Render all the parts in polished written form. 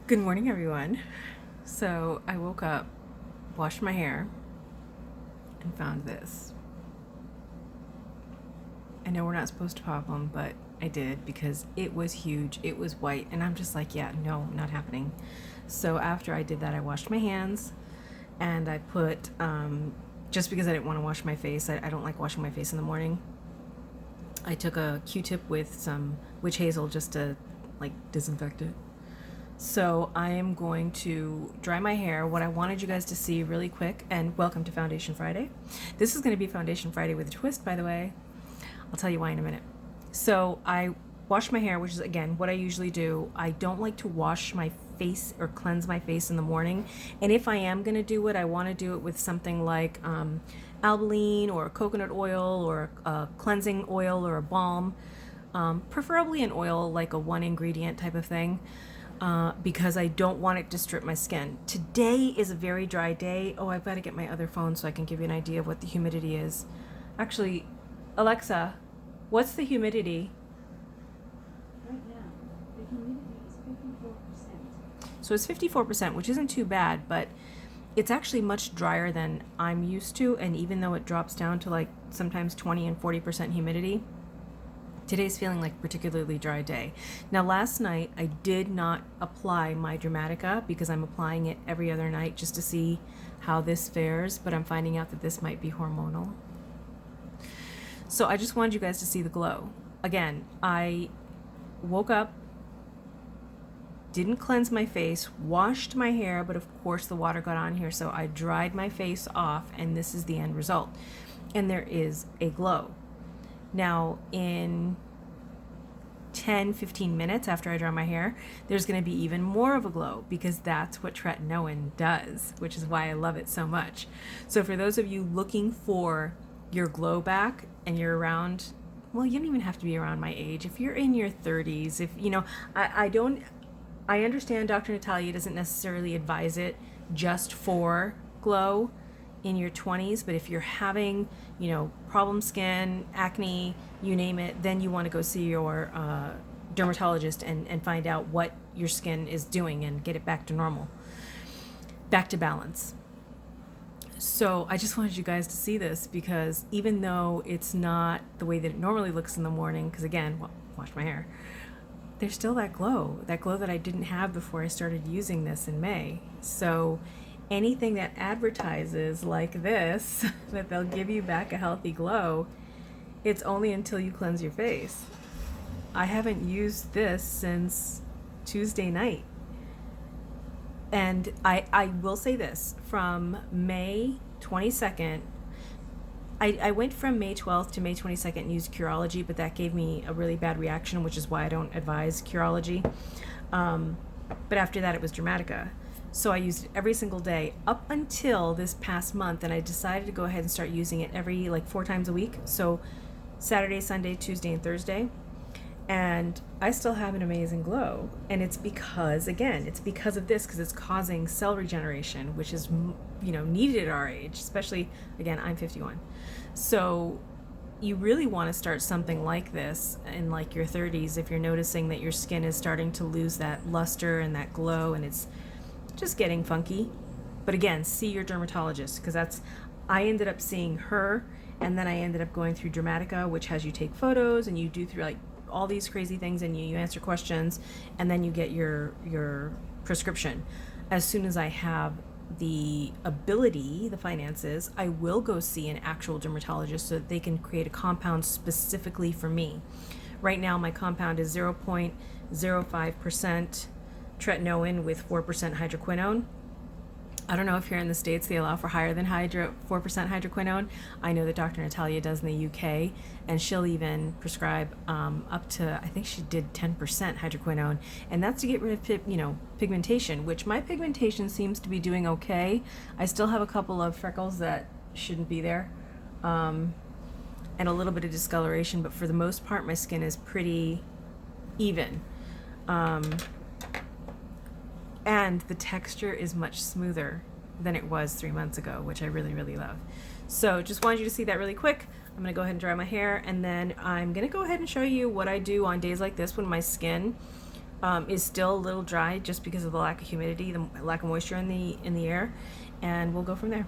Good morning, everyone. So I woke up, washed my hair, and found this. I know we're not supposed to pop them, but I did because it was huge. It was white, and I'm just like, yeah, no, not happening. So after I did that, I washed my hands, and I put, just because I didn't want to wash my face, I don't like washing my face in the morning. I took a Q-tip with some witch hazel just to like disinfect it. So I am going to dry my hair. What I wanted you guys to see really quick, and welcome to Foundation Friday. This is going to be Foundation Friday with a twist, by the way. I'll tell you why in a minute. So I wash my hair, which is, again, what I usually do. I don't like to wash my face or cleanse my face in the morning. And if I am going to do it, I want to do it with something like albaline or coconut oil or a cleansing oil or a balm. Preferably an oil, like a one ingredient type of thing. Because I don't want it to strip my skin. Today is a very dry day. Oh, I've got to get my other phone so I can give you an idea of what the humidity is. Actually, Alexa, what's the humidity? Right now, the humidity is 54%. So it's 54%, which isn't too bad, but it's actually much drier than I'm used to. And even though it drops down to like sometimes 20 and 40% humidity, today's feeling like a particularly dry day. Now, last night I did not apply my Dermatica because I'm applying it every other night just to see how this fares, but I'm finding out that this might be hormonal. So I just wanted you guys to see the glow. Again, I woke up, didn't cleanse my face, washed my hair, but of course the water got on here, so I dried my face off, and this is the end result. And there is a glow. Now, in 10-15 minutes after I dry my hair, there's going to be even more of a glow because that's what Tretinoin does, which is why I love it so much. So for those of you looking for your glow back and you're around, well, you don't even have to be around my age. If you're in your 30s, if you know, I understand Dr. Natalia doesn't necessarily advise it just for glow in your 20s, but if you're having, problem skin, acne, you name it, then you want to go see your dermatologist and find out what your skin is doing and get it back to normal, back to balance. So I just wanted you guys to see this because even though it's not the way that it normally looks in the morning, because again, wash my hair, there's still that glow that I didn't have before I started using this in May. So anything that advertises like this, that they'll give you back a healthy glow, it's only until you cleanse your face. I haven't used this since Tuesday night. And I will say this, from May 22nd, I went from May 12th to May 22nd and used Curology, but that gave me a really bad reaction, which is why I don't advise Curology. But after that, it was Dermatica. So I used it every single day up until this past month, and I decided to go ahead and start using it every 4 times a week. So Saturday, Sunday, Tuesday, and Thursday. And I still have an amazing glow. And it's because, again, it's because of this, because it's causing cell regeneration, which is, needed at our age, especially, again, I'm 51. So you really want to start something like this in your 30s if you're noticing that your skin is starting to lose that luster and that glow, and it's just getting funky. But again, see your dermatologist, because I ended up seeing her, and then I ended up going through Dermatica, which has you take photos and you do through all these crazy things, and you answer questions, and then you get your prescription. As soon as I have the ability, the finances, I will go see an actual dermatologist so that they can create a compound specifically for me. Right now my compound is 0.05% Tretinoin with 4% hydroquinone. I don't know if here in the States they allow for higher than 4% hydroquinone. I know that Dr. Natalia does in the UK, and she'll even prescribe up to, I think she did 10% hydroquinone, and that's to get rid of pigmentation, which my pigmentation seems to be doing okay. I still have a couple of freckles that shouldn't be there, and a little bit of discoloration, but for the most part my skin is pretty even. And the texture is much smoother than it was 3 months ago, which I really, really love. So just wanted you to see that really quick. I'm going to go ahead and dry my hair, and then I'm going to go ahead and show you what I do on days like this when my skin is still a little dry just because of the lack of humidity, the lack of moisture in the air, and we'll go from there.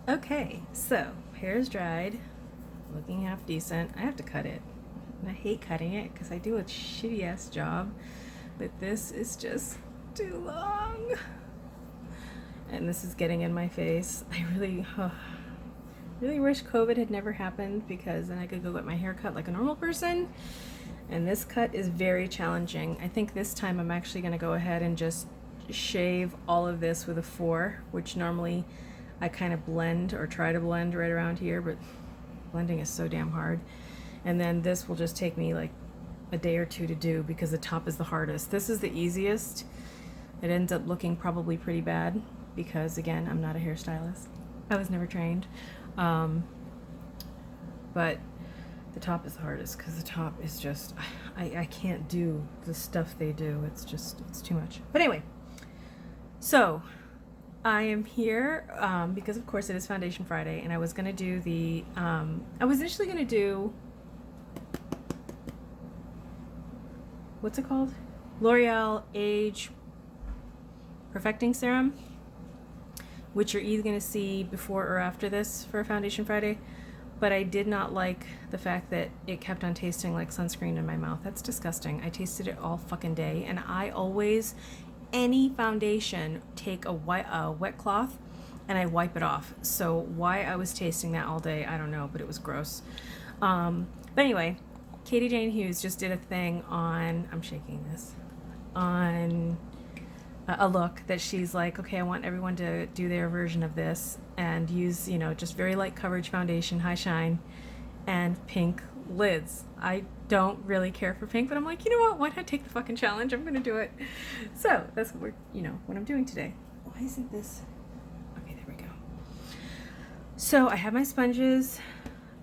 Okay, so hair is dried, looking half decent. I have to cut it, and I hate cutting it because I do a shitty ass job, but this is just too long, and this is getting in my face. I really wish COVID had never happened, because then I could go get my hair cut like a normal person. And this cut is very challenging. I think this time I'm actually going to go ahead and just shave all of this with a 4, which normally I kind of blend or try to blend right around here, but blending is so damn hard. And then this will just take me like a day or 2 to do, because the top is the hardest. This is the easiest. It ends up looking probably pretty bad because, again, I'm not a hairstylist. I was never trained. But the top is the hardest, because the top is just, I can't do the stuff they do. It's too much. But anyway, so I am here because, of course, it is Foundation Friday, and I was going to do the, I was initially going to do, what's it called? L'Oreal Age Perfecting Serum, which you're either going to see before or after this for Foundation Friday. But I did not like the fact that it kept on tasting like sunscreen in my mouth. That's disgusting. I tasted it all fucking day, and I always, any foundation, take a wet cloth and I wipe it off. So why I was tasting that all day, I don't know, but it was gross. But anyway, Katie Jane Hughes just did a thing on, I'm shaking this, on a look that she's like, okay, I want everyone to do their version of this and use, you know, just very light coverage foundation, high shine, and pink lids. I don't really care for pink, but I'm like, you know what? Why not take the fucking challenge? I'm gonna do it. So that's what what I'm doing today. Why isn't this? Okay, there we go. So I have my sponges.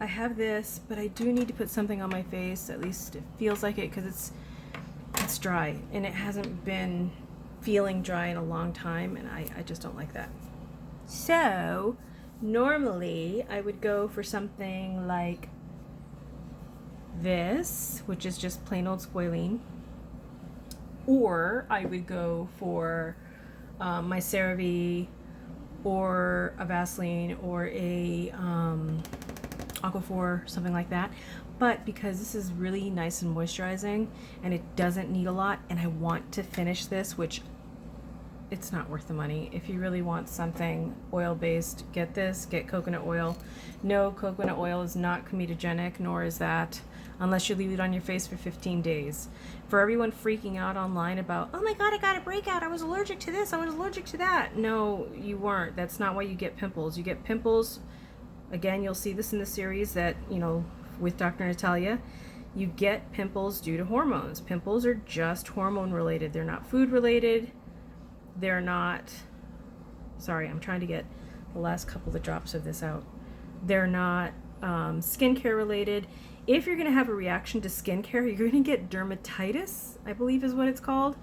I have this, but I do need to put something on my face. At least it feels like it, because it's dry, and it hasn't been feeling dry in a long time, and I just don't like that. So normally I would go for something like this, which is just plain old squalene, or I would go for my CeraVe, or a Vaseline, or a Aquaphor, something like that. But because this is really nice and moisturizing, and it doesn't need a lot, and I want to finish this, which it's not worth the money. If you really want something oil-based, get this, get coconut oil. No, coconut oil is not comedogenic, nor is that, unless you leave it on your face for 15 days. For everyone freaking out online about, oh my God, I got a breakout, I was allergic to this, I was allergic to that. No, you weren't. That's not why you get pimples. You get pimples, again, you'll see this in the series that, with Dr. Natalia, you get pimples due to hormones. Pimples are just hormone related. They're not food related. They're not, sorry, I'm trying to get the last couple of drops of this out. They're not skincare related. If you're going to have a reaction to skincare, you're going to get dermatitis, I believe is what it's called,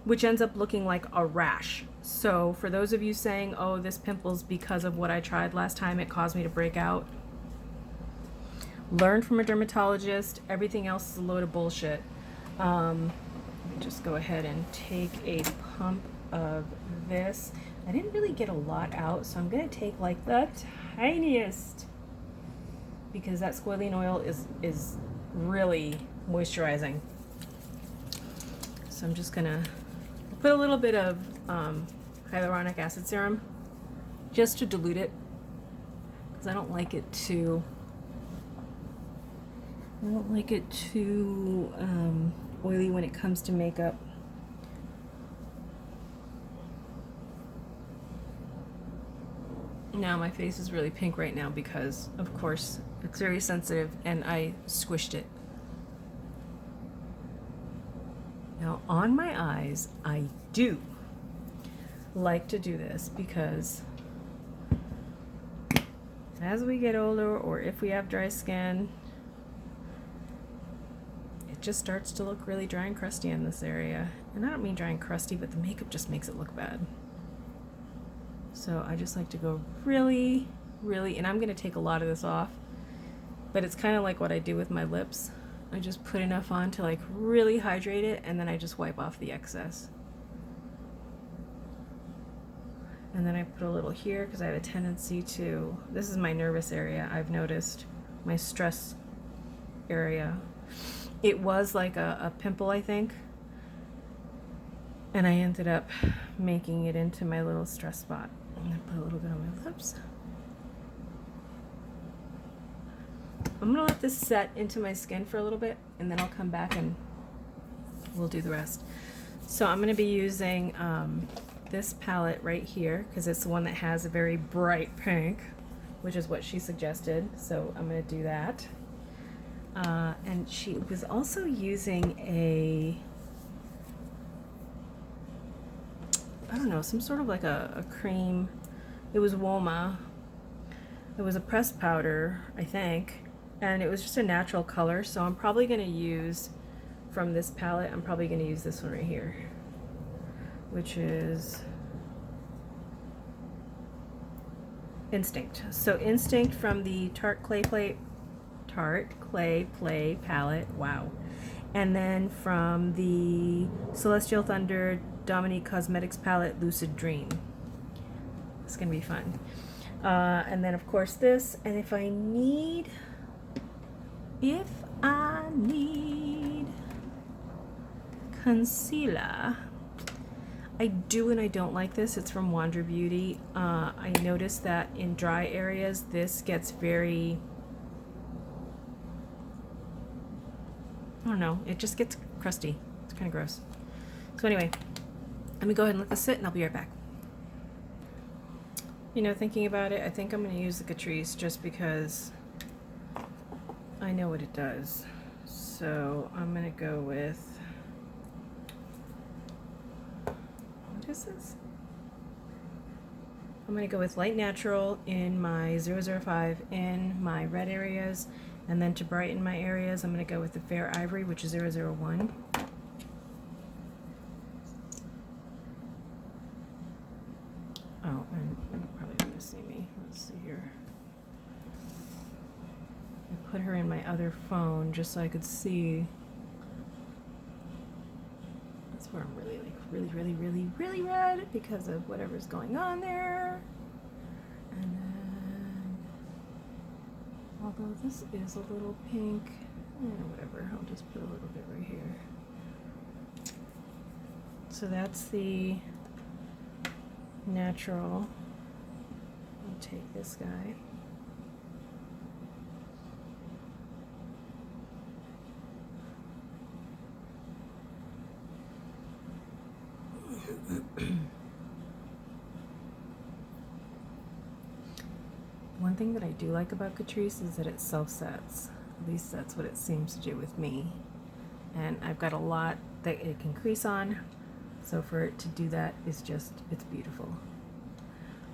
which ends up looking like a rash. So for those of you saying, oh, this pimple's because of what I tried last time, it caused me to break out, learn from a dermatologist. Everything else is a load of bullshit. Let me just go ahead and take a pump of this. I didn't really get a lot out, so I'm going to take like the tiniest, because that squalene oil is really moisturizing. So I'm just going to put a little bit of hyaluronic acid serum just to dilute it, because I don't like it too oily when it comes to makeup. Now my face is really pink right now because, of course, it's very sensitive and I squished it. Now on my eyes, I do like to do this because as we get older, or if we have dry skin, it just starts to look really dry and crusty in this area. And I don't mean dry and crusty, but the makeup just makes it look bad. So I just like to go really, really, and I'm going to take a lot of this off, but it's kind of like what I do with my lips. I just put enough on to like really hydrate it, and then I just wipe off the excess. And then I put a little here because I have a tendency to, this is my nervous area, I've noticed, my stress area. It was like a pimple, I think, and I ended up making it into my little stress spot. I'm gonna put a little bit on my lips. I'm gonna let this set into my skin for a little bit, and then I'll come back and we'll do the rest. So I'm gonna be using this palette right here because it's the one that has a very bright pink, which is what she suggested. So I'm gonna do that. And she was also using I don't know, some sort of like a cream. It was Woma. It was a pressed powder, I think. And it was just a natural color, so I'm probably going to use, from this palette, I'm probably going to use this one right here, which is Instinct. So Instinct from the Tarte Clay Play palette, wow. And then from the Celestial Thunder Dominique Cosmetics palette, Lucid Dream. It's going to be fun. And then of course this, and if I need concealer, I do and I don't like this. It's from Wander Beauty. I noticed that in dry areas this gets very, I don't know, it just gets crusty. It's kind of gross. So anyway, let me go ahead and let this sit and I'll be right back. You know, thinking about it, I think I'm going to use the Catrice just because I know what it does. So I'm going to go with, what is this? I'm going to go with Light Natural in my 005 in my red areas, and then to brighten my areas I'm going to go with the Fair Ivory, which is 001. Oh, and you're probably going to see me. Let's see here. I put her in my other phone just so I could see. That's where I'm really, like, really red because of whatever's going on there. And then, although this is a little pink, whatever, I'll just put a little bit right here. So that's the natural. I'll take this guy. One thing that I do like about Catrice is that it self-sets. At least that's what it seems to do with me. And I've got a lot that it can crease on, so for it to do that is just, it's beautiful.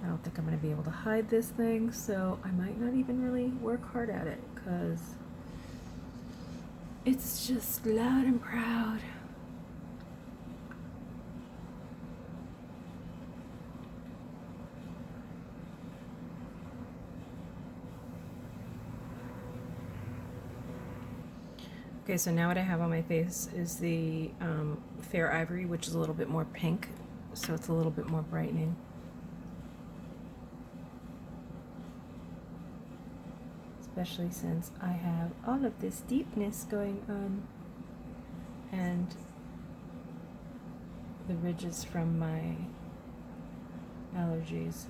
I don't think I'm going to be able to hide this thing, so I might not even really work hard at it because it's just loud and proud. Okay, so now what I have on my face is the Fair Ivory, which is a little bit more pink, so it's a little bit more brightening. Especially since I have all of this deepness going on and the ridges from my allergies.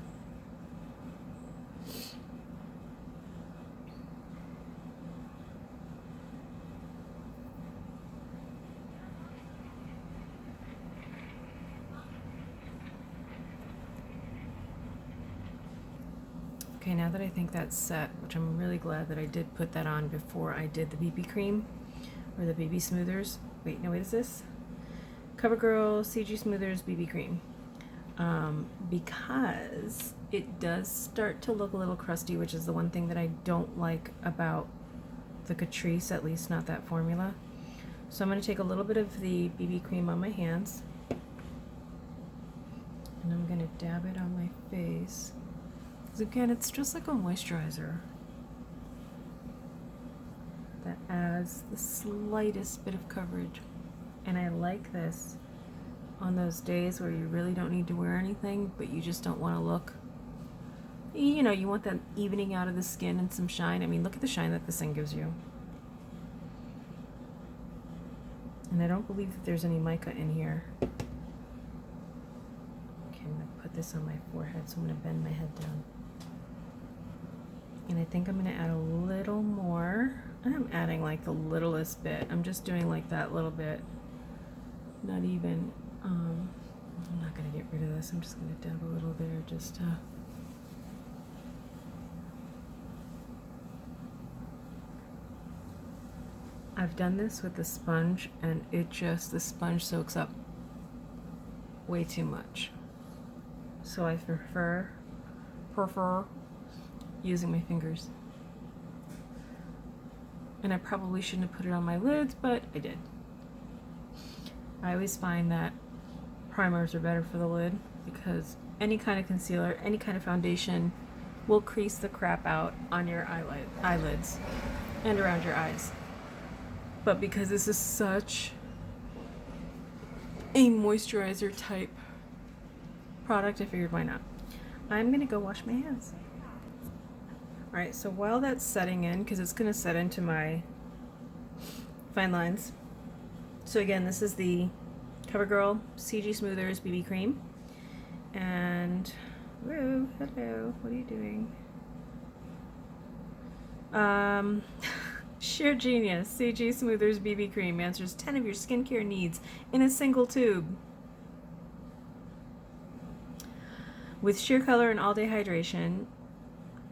Okay, now that I think that's set, which I'm really glad that I did put that on before I did the BB cream, or the BB smoothers. Wait, no, what is this? CoverGirl CG Smoothers BB cream. Because it does start to look a little crusty, which is the one thing that I don't like about the Catrice, at least not that formula. So I'm going to take a little bit of the BB cream on my hands, and I'm going to dab it on my face. Again, it's just like a moisturizer. that adds the slightest bit of coverage. And I like this on those days where you really don't need to wear anything, but you just don't want to look, you know, you want that evening out of the skin and some shine. I mean, look at the shine that this thing gives you. And I don't believe that there's any mica in here. Okay, I'm going to put this on my forehead, so I'm going to bend my head down. And I think I'm going to add a little more. I'm adding like the littlest bit. I'm just doing like that little bit. Not even, I'm not going to get rid of this. I'm just going to dab a little there just I've done this with the sponge, and the sponge soaks up way too much. So I prefer using my fingers. And I probably shouldn't have put it on my lids, but I did. I always find that primers are better for the lid because any kind of concealer, any kind of foundation will crease the crap out on your eyelids and around your eyes. But because this is such a moisturizer type product, I figured why not. I'm gonna go wash my hands. All right, so while that's setting in, because it's gonna set into my fine lines. So again, this is the CoverGirl CG Smoothers BB Cream. And, whoa, hello, what are you doing? Sheer genius. CG Smoothers BB Cream answers 10 of your skincare needs in a single tube. With sheer color and all-day hydration,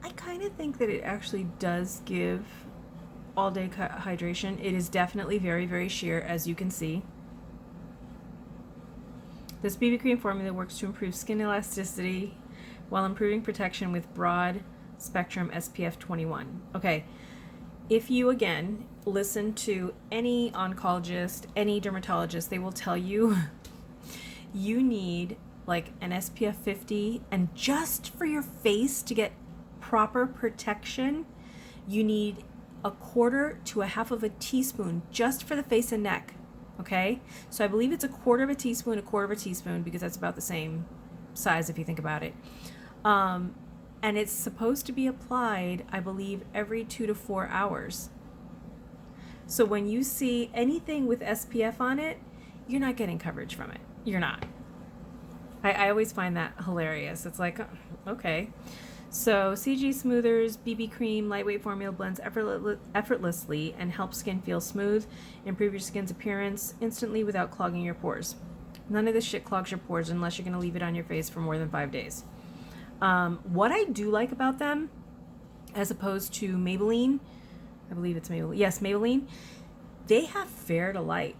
I kind of think that it actually does give all-day hydration. It is definitely very, very sheer, as you can see. This BB cream formula works to improve skin elasticity while improving protection with broad spectrum SPF 21. Okay. If you, again, listen to any oncologist, any dermatologist, they will tell you you need like an SPF 50, and just for your face to get proper protection, you need 1/4 to 1/2 of a teaspoon just for the face and neck, okay? So I believe it's 1/4 of a teaspoon, 1/4 of a teaspoon, because that's about the same size if you think about it. And it's supposed to be applied, I believe, every 2 to 4 hours. So when you see anything with SPF on it, you're not getting coverage from it. You're not. I always find that hilarious. It's like, okay. So CG Smoothers BB Cream lightweight formula blends effortlessly and helps skin feel smooth, improve your skin's appearance instantly without clogging your pores. None of this shit clogs your pores unless you're going to leave it on your face for more than 5 days. What I do like about them, as opposed to Maybelline, I believe it's Maybelline. Yes, Maybelline. They have fair to light.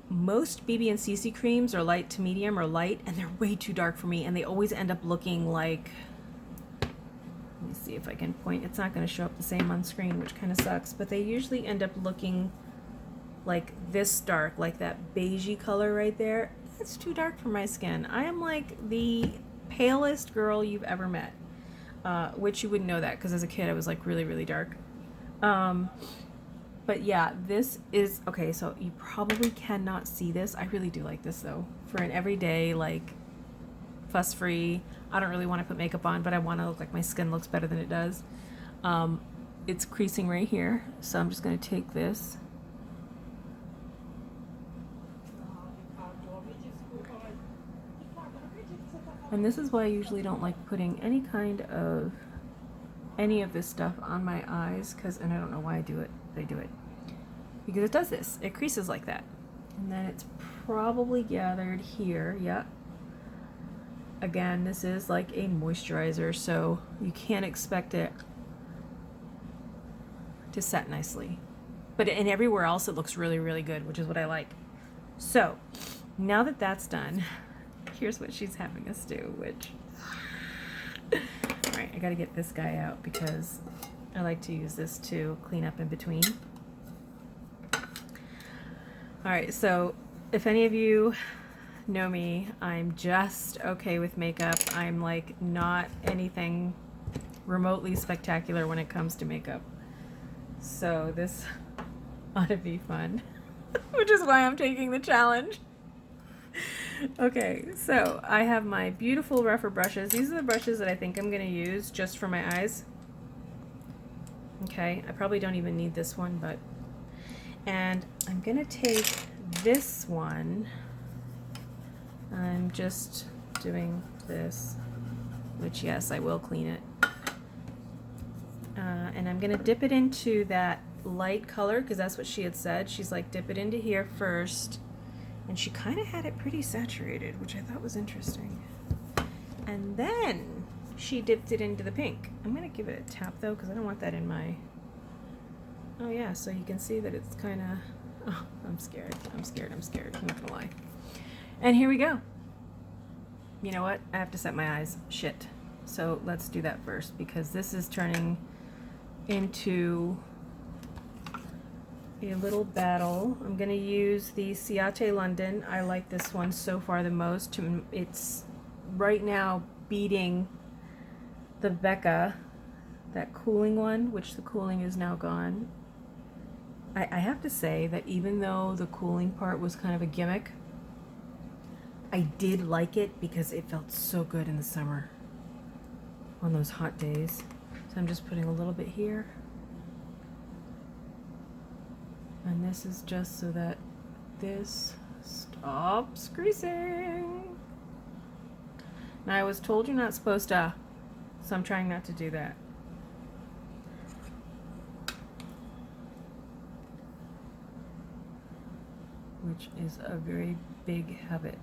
Most BB and CC creams are light to medium or light, and they're way too dark for me, and they always end up looking like, let me see if I can point. It's not going to show up the same on screen, which kind of sucks, but they usually end up looking like this dark, like that beigey color right there. That's too dark for my skin. I am like the palest girl you've ever met, which you wouldn't know that because as a kid I was like really, really dark. But yeah, this is, okay, so you probably cannot see this. I really do like this though. For an everyday, like, fuss-free, I don't really want to put makeup on, but I want to look like my skin looks better than it does. It's creasing right here, so I'm just going to take this. And this is why I usually don't like putting any of this stuff on my eyes, and I don't know why I do it. They do it because it does this. It creases like that, and then it's probably gathered here. Yep. Again, this is like a moisturizer, so you can't expect it to set nicely. But in everywhere else, it looks really, really good, which is what I like. So now that that's done, here's what she's having us do, which, all right, I got to get this guy out because I like to use this to clean up in between. All right, so if any of you know me, I'm just okay with makeup. I'm like not anything remotely spectacular when it comes to makeup. So this ought to be fun, which is why I'm taking the challenge. Okay, so I have my beautiful rougher brushes. These are the brushes that I think I'm going to use just for my eyes. Okay, I probably don't even need this one, but... And I'm going to take this one. I'm just doing this, which, yes, I will clean it. And I'm going to dip it into that light color, because that's what she had said. She's like, dip it into here first. And she kind of had it pretty saturated, which I thought was interesting. And then she dipped it into the pink. I'm going to give it a tap, though, because I don't want that in my... Oh, yeah, so you can see that it's kind of... Oh, I'm scared. I'm scared. I'm not going to lie. And here we go. You know what? I have to set my eyes. Shit. So let's do that first, because this is turning into a little battle. I'm going to use the Ciate London. I like this one so far the most. It's right now beating the Vacay, that cooling one, which the cooling is now gone. I have to say that even though the cooling part was kind of a gimmick, I did like it because it felt so good in the summer on those hot days. So I'm just putting a little bit here. And this is just so that this stops creasing. Now, I was told you're not supposed to, so I'm trying not to do that. Which is a very big habit.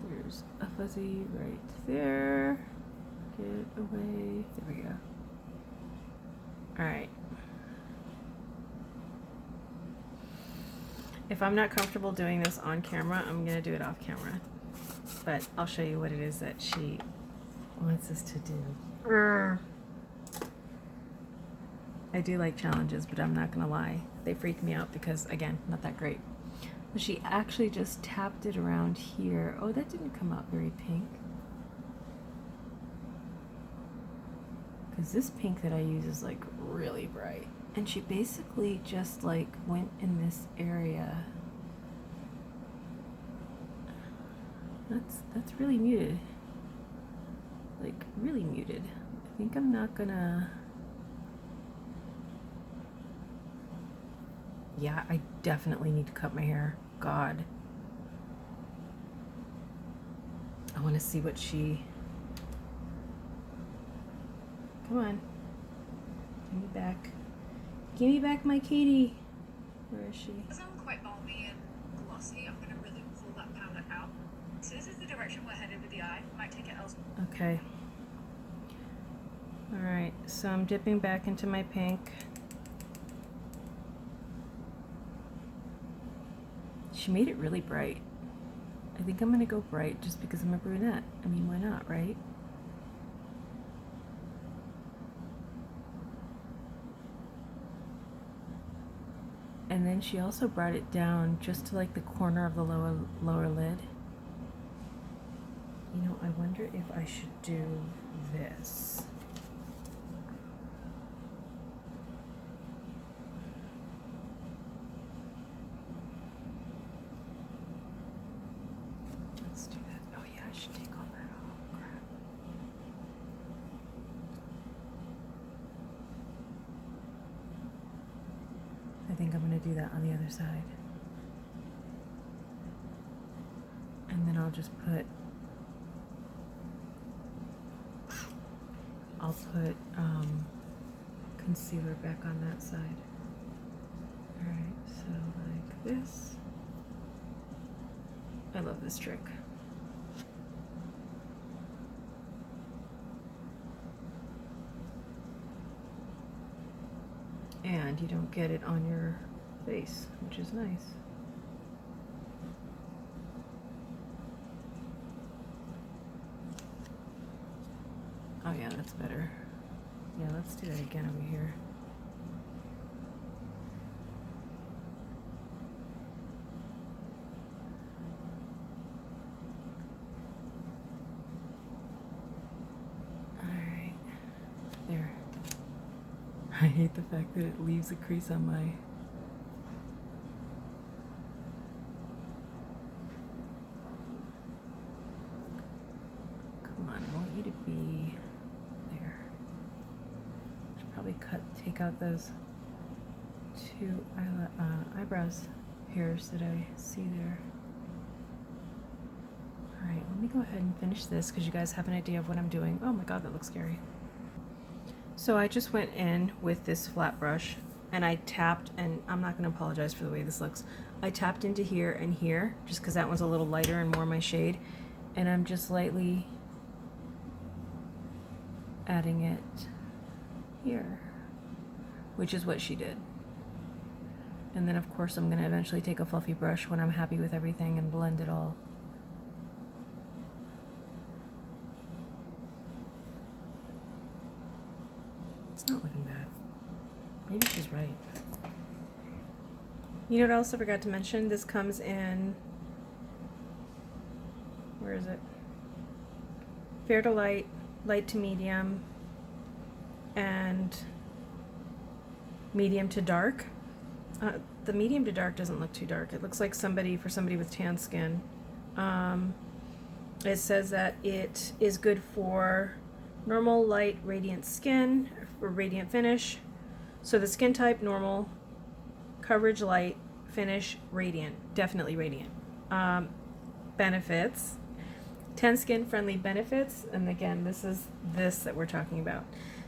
There's a fuzzy right there. Get away. There we go. All right. If I'm not comfortable doing this on camera, I'm going to do it off camera. But I'll show you what it is that she wants us to do. I do like challenges, but I'm not going to lie. They freak me out because, again, not that great. But she actually just tapped it around here. Oh, that didn't come out very pink. Because this pink that I use is like really bright. And she basically just like went in this area. That's really muted. Like really muted. I think I'm not gonna... Yeah, I definitely need to cut my hair. God. I want to see what she... Come on. Give me back. Give me back my Katie. Where is she? It's not quite balmy and glossy. I'm going to really pull that powder out. So this is the direction we're headed with the eye. Might take it elsewhere. Okay. Alright, so I'm dipping back into my pink. She made it really bright. I think I'm going to go bright just because I'm a brunette. I mean, why not, right? And then she also brought it down just to like the corner of the lower lid. You know, I wonder if I should do this. Let's do that. Oh yeah, I should take all that off. Crap. I think I'm going to do that on the other side. And then I'll just put, concealer back on that side. Alright, so like this. I love this trick. And you don't get it on your face, which is nice. Oh yeah, that's better. Yeah, let's do that again over here. Alright. There. I hate the fact that it leaves a crease on my take out those two eyebrows hairs that I see there. Alright, let me go ahead and finish this because you guys have an idea of what I'm doing. Oh my god, that looks scary. So I just went in with this flat brush and I tapped, and I'm not going to apologize for the way this looks. I tapped into here and here just because that one's a little lighter and more my shade, and I'm just lightly adding it here, which is what she did. And then of course I'm going to eventually take a fluffy brush when I'm happy with everything and blend it all. It's not looking bad. Maybe she's right. You know what else I forgot to mention? This comes in, where is it? Fair to light, light to medium, and medium to dark. The medium to dark doesn't look too dark. It looks like for somebody with tan skin. It says that it is good for normal, light, radiant skin, for radiant finish. So the skin type, normal, coverage, light, finish, radiant, definitely radiant. Benefits, 10 skin-friendly benefits, and again, this is this that we're talking about.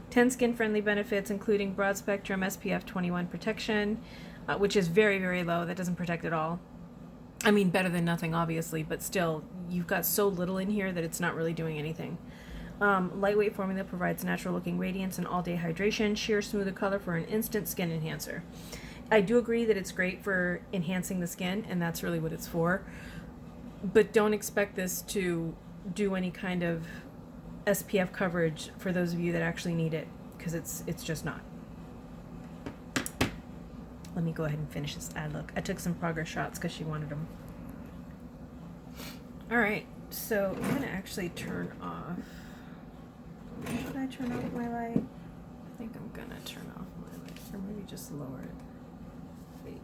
10 skin-friendly benefits, including broad-spectrum SPF 21 protection, which is very, very low. That doesn't protect at all. I mean, better than nothing, obviously, but still, you've got so little in here that it's not really doing anything. Lightweight formula provides natural-looking radiance and all-day hydration. Sheer smoother color for an instant skin enhancer. I do agree that it's great for enhancing the skin, and that's really what it's for. But don't expect this to do any kind of SPF coverage for those of you that actually need it, because it's just not. Let me go ahead and finish this ad look. I took some progress shots because she wanted them. All right, so I'm going to actually turn off. Should I turn off my light? I think I'm going to turn off my light, or maybe just lower it. Wait.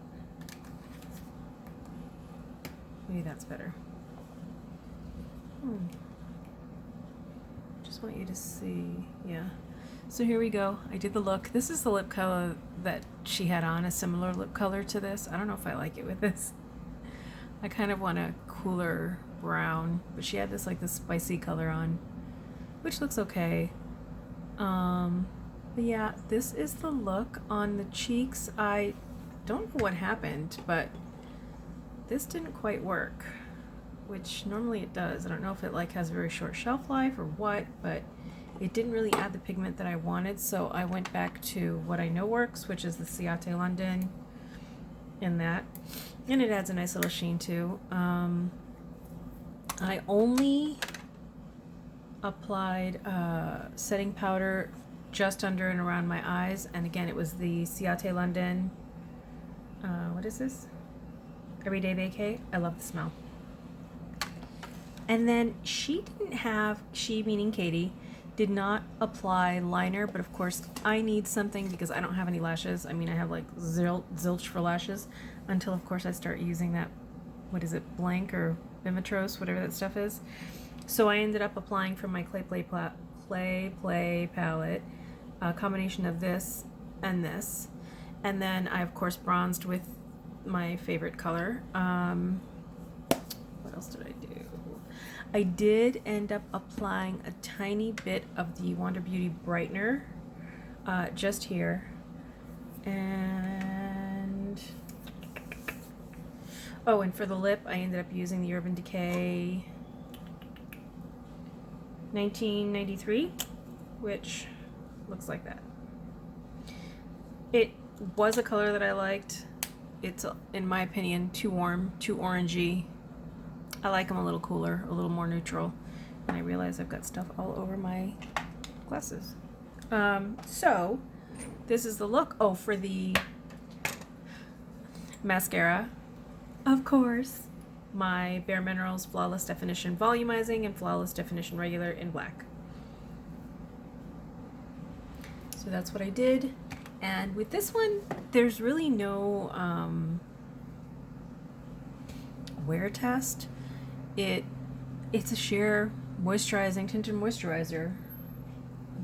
Maybe that's better. Just want you to see, yeah. So here we go. I did the look. This is the lip color that she had on, a similar lip color to this. I don't know if I like it with this. I kind of want a cooler brown, but she had this like this spicy color on, which looks okay. But yeah, this is the look on the cheeks. I don't know what happened, but this didn't quite work, which normally it does. I don't know if it like has a very short shelf life or what, but it didn't really add the pigment that I wanted, so I went back to what I know works, which is the Ciate London in that, and it adds a nice little sheen too. I only applied setting powder just under and around my eyes, and again it was the Ciate London, what is this? Everyday Vacay. I love the smell. And then she meaning Katie, did not apply liner, but of course I need something because I don't have any lashes. I mean, I have like zilch for lashes until of course I start using that, what is it, blank or Bimetros, whatever that stuff is. So I ended up applying from my Clay Play palette, a combination of this, and then I of course bronzed with my favorite color. What else did I do? I did end up applying a tiny bit of the Wander Beauty brightener just here, and for the lip I ended up using the Urban Decay 1993, which looks like that. It was a color that I liked. It's, in my opinion, too warm, too orangey. I like them a little cooler, a little more neutral. And I realize I've got stuff all over my glasses. So this is the look. Oh, for the mascara, of course, my Bare Minerals Flawless Definition Volumizing and Flawless Definition Regular in black. So that's what I did. And with this one, there's really no wear test. It's a sheer moisturizing tinted moisturizer.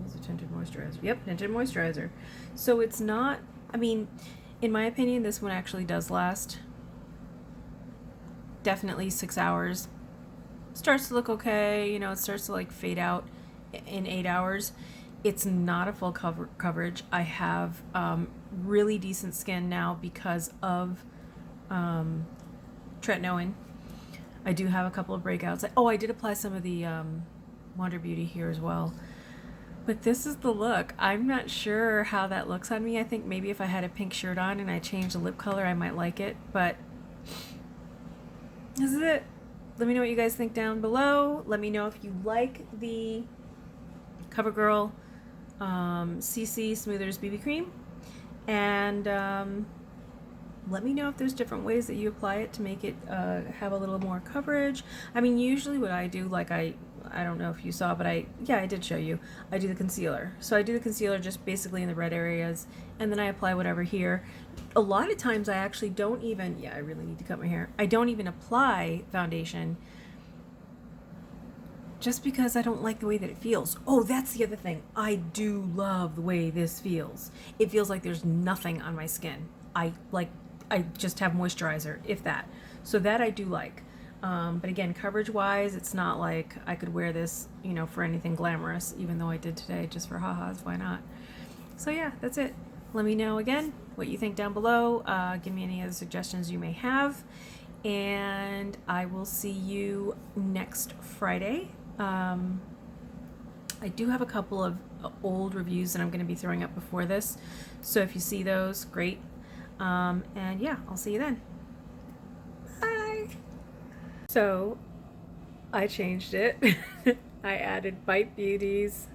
Is it tinted moisturizer. Yep, tinted moisturizer. So it's not, I mean, in my opinion, this one actually does last definitely 6 hours. Starts to look okay, you know, it starts to like fade out in 8 hours. It's not a full coverage. I have really decent skin now because of Tretinoin. I do have a couple of breakouts. Oh, I did apply some of the Wander Beauty here as well. But this is the look. I'm not sure how that looks on me. I think maybe if I had a pink shirt on and I changed the lip color, I might like it. But this is it. Let me know what you guys think down below. Let me know if you like the CoverGirl CC Smoothers BB Cream. And let me know if there's different ways that you apply it to make it have a little more coverage. I mean, usually what I do, like I don't know if you saw, but I did show you. I do the concealer. So I do the concealer just basically in the red areas, and then I apply whatever here. A lot of times I actually don't even, I really need to cut my hair. I don't even apply foundation just because I don't like the way that it feels. Oh, that's the other thing. I do love the way this feels. It feels like there's nothing on my skin. I just have moisturizer, if that. So that I do like. But again, coverage wise, it's not like I could wear this, you know, for anything glamorous, even though I did today just for ha-has. Why not? So yeah, that's it. Let me know again what you think down below. Give me any other suggestions you may have. And I will see you next Friday. I do have a couple of old reviews that I'm going to be throwing up before this. So if you see those, great. And yeah, I'll see you then. Bye. So I changed it. I added Bite Beauty's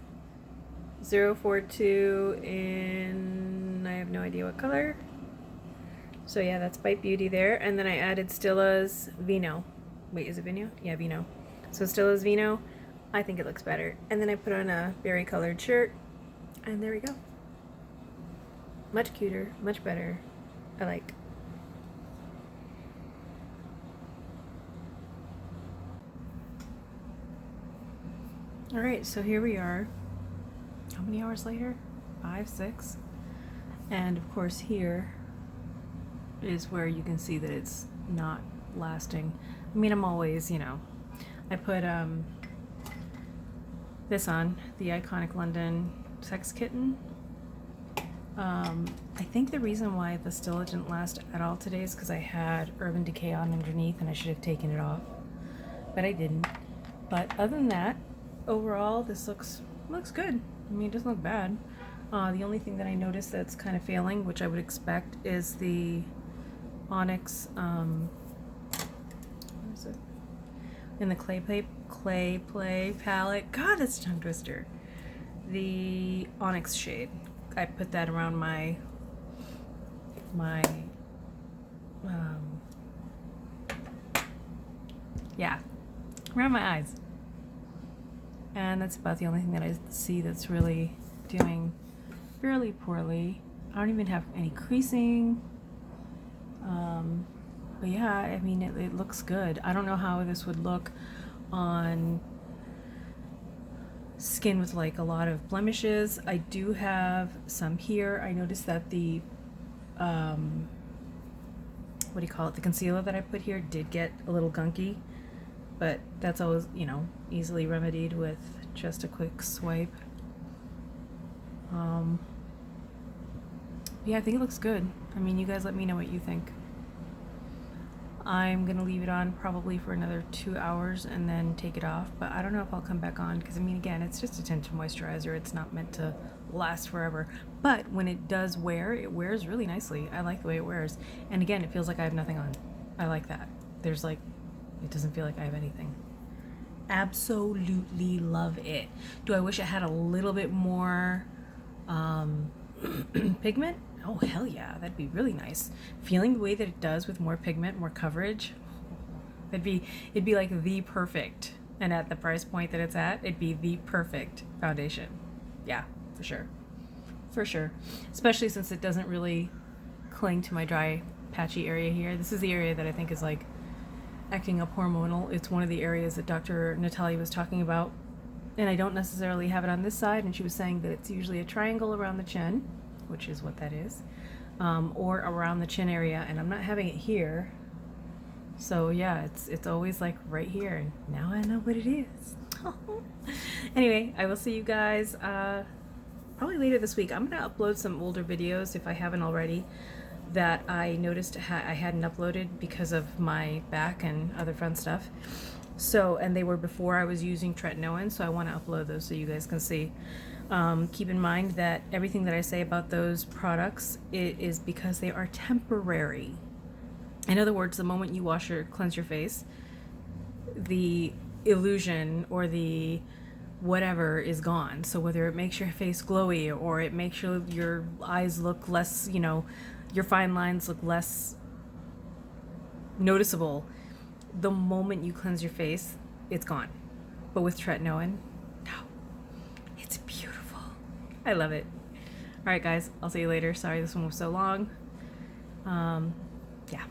042 in, I have no idea what color. So yeah, that's Bite Beauty there. And then I added Stilla's Vino. Wait, is it Vino? Yeah, Vino. So Stilla's Vino. I think it looks better. And then I put on a berry colored shirt. And there we go. Much cuter, much better. I like. Alright, so here we are. How many hours later? 5, 6. And of course here is where you can see that it's not lasting. I mean, I'm always, you know, I put this on, the Iconic London Sex Kitten. I think the reason why the Stilla didn't last at all today is because I had Urban Decay on underneath and I should have taken it off, but I didn't. But other than that, overall this looks good. I mean, it doesn't look bad. The only thing that I noticed that's kind of failing, which I would expect, is the Onyx, what is it? In the Clay Play palette. God, that's a tongue twister. The Onyx shade. I put that around my around my eyes. And that's about the only thing that I see that's really doing fairly poorly. I don't even have any creasing. But yeah, I mean, it looks good. I don't know how this would look on skin with like a lot of blemishes. I do have some here. I noticed that the what do you call it, the concealer that I put here did get a little gunky, but that's always, you know, easily remedied with just a quick swipe. Yeah, I think it looks good. I mean, you guys let me know what you think. I'm gonna leave it on probably for another 2 hours and then take it off, but I don't know if I'll come back on because, I mean, again, it's just a tinted moisturizer. It's not meant to last forever, but when it does wear, it wears really nicely. I like the way it wears, and again, it feels like I have nothing on. I like that. There's like, it doesn't feel like I have anything. Absolutely love it. Do I wish it had a little bit more pigment? Oh, hell yeah, that'd be really nice. Feeling the way that it does with more pigment, more coverage, it'd be like the perfect, and at the price point that it's at, it'd be the perfect foundation. Yeah, for sure. For sure. Especially since it doesn't really cling to my dry, patchy area here. This is the area that I think is like acting up hormonal. It's one of the areas that Dr. Natalia was talking about and I don't necessarily have it on this side, and she was saying that it's usually a triangle around the chin, which is what that is, or around the chin area, and I'm not having it here. So yeah, it's always like right here, and now I know what it is. Anyway, I will see you guys probably later this week. I'm gonna upload some older videos if I haven't already that I noticed I hadn't uploaded because of my back and other fun stuff. So, and they were before I was using Tretinoin, so I want to upload those so you guys can see. Keep in mind that everything that I say about those products, it is because they are temporary. In other words, the moment you wash or cleanse your face, the illusion or the whatever is gone. So whether it makes your face glowy or it makes your eyes look less, you know, your fine lines look less noticeable, the moment you cleanse your face, it's gone. But with Tretinoin, no, it's beautiful. I love it. All right, guys, I'll see you later. Sorry this one was so long. Yeah.